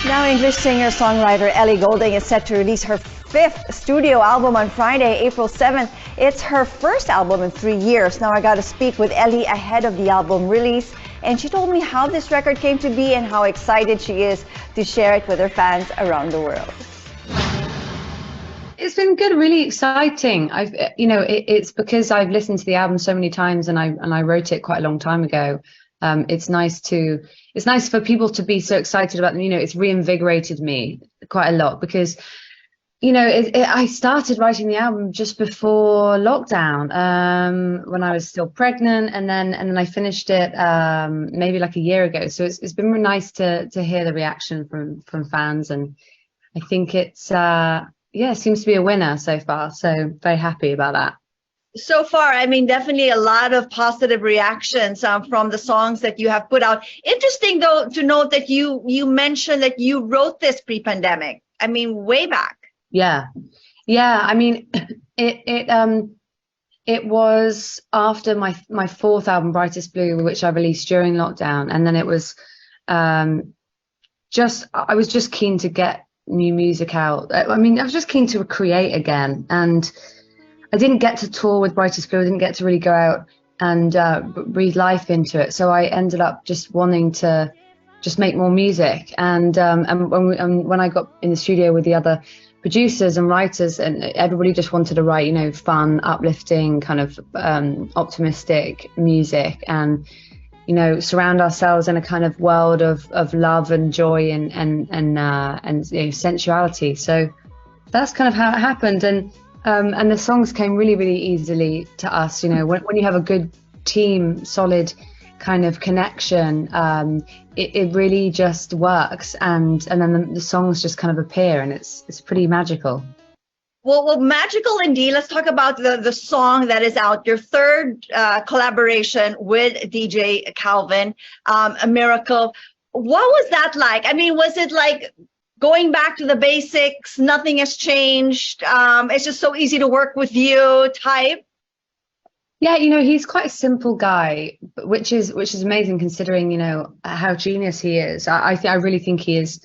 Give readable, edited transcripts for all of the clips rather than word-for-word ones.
Now, English singer-songwriter Ellie Goulding is set to release her fifth studio album on Friday, April 7th. It's her first album in 3 years. Now, I got to speak with Ellie ahead of the album release, and she told me how this record came to be and how excited she is to share it with her fans around the world. It's been good, really exciting. It's because I've listened to the album so many times, and I wrote it quite a long time ago. It's nice for people to be so excited about them. It's reinvigorated me quite a lot because, I started writing the album just before lockdown, when I was still pregnant, and then I finished it maybe like a year ago. So it's been really nice to hear the reaction from fans, and I think it seems to be a winner so far. So very happy about that. So far, definitely a lot of positive reactions from the songs that you have put out. Interesting, though, to note that you mentioned that you wrote this pre-pandemic. Way back. Yeah. It was after my fourth album, Brightest Blue, which I released during lockdown, and then it was I was just keen to get new music out. I was just keen to create again, and I didn't get to tour with Brightest Blue. I didn't get to really go out and breathe life into it. So I ended up just wanting to just make more music. And when I got in the studio with the other producers and writers, and everybody just wanted to write, fun, uplifting, kind of optimistic music, and surround ourselves in a kind of world of love and joy and sensuality. So that's kind of how it happened. And the songs came really, really easily to us. When you have a good team, solid kind of connection, it really just works. And then the songs just kind of appear, and it's pretty magical. Well, magical indeed. Let's talk about the song that is out, your third collaboration with DJ Calvin, A Miracle. What was that like? Was it like going back to the basics, nothing has changed, it's just so easy to work with you type? Yeah, he's quite a simple guy, which is amazing considering, how genius he is. I really think he is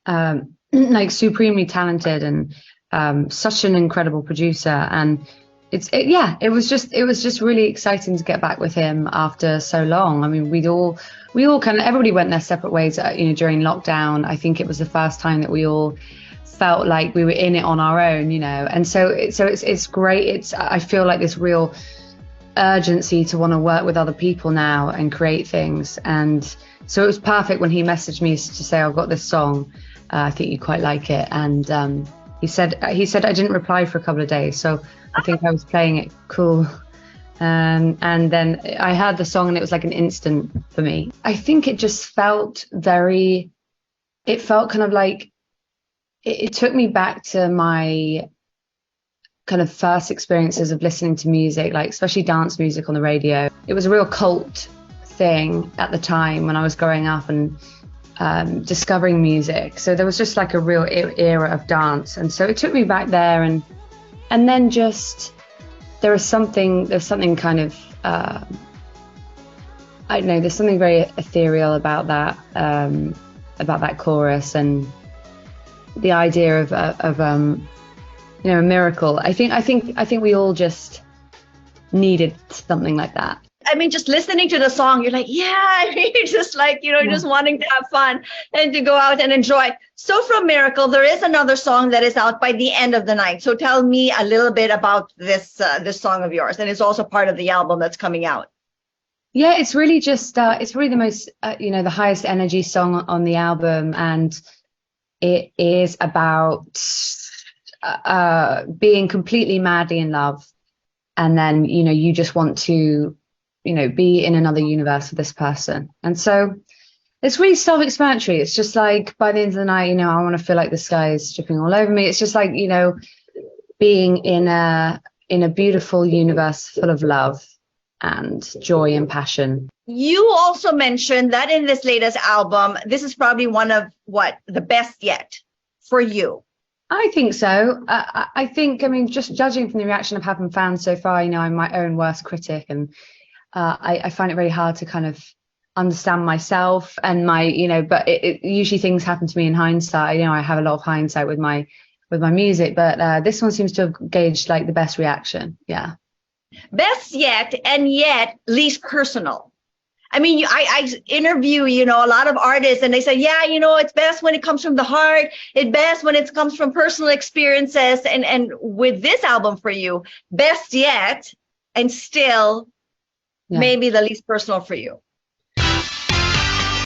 like supremely talented and such an incredible producer. And it was just really exciting to get back with him after so long. We all kind of, everybody went their separate ways, during lockdown. I think it was the first time that we all felt like we were in it on our own, and so it's great. I feel like this real urgency to want to work with other people now and create things. And so it was perfect when he messaged me to say, I've got this song, I think you quite like it. And he said I didn't reply for a couple of days, so I think I was playing it cool. And then I heard the song, and it was like an instant for me. I think it just felt kind of like it took me back to my kind of first experiences of listening to music, like especially dance music on the radio. It was a real cult thing at the time when I was growing up and discovering music. So there was just like a real era of dance, and so it took me back there. And then just there's something kind of I don't know, there's something very ethereal about that chorus, and the idea of a miracle. I think we all just needed something like that. Just listening to the song, you're like, you're just like, just wanting to have fun and to go out and enjoy. So from Miracle, there is another song that is out, By the End of the Night. So tell me a little bit about this song of yours, and it's also part of the album that's coming out. Yeah, it's really just it's really the most the highest energy song on the album, and it is about being completely madly in love, and then you just want to be in another universe with this person. And so it's really self-explanatory. It's just like, by the end of the night, I want to feel like the sky is dripping all over me. It's just like, being in a beautiful universe full of love and joy and passion. You also mentioned that in this latest album, this is probably one of the best yet for you. I think so. I think, just judging from the reaction I've had from fans so far, I'm my own worst critic, and I find it very hard to kind of understand myself and my, but usually things happen to me in hindsight. I have a lot of hindsight with my music, but this one seems to have gauged like the best reaction. Yeah. Best yet, and yet least personal. I mean, I interview, a lot of artists, and they say, yeah, it's best when it comes from the heart. It's best when it comes from personal experiences. And with this album for you, best yet, and still maybe the least personal for you.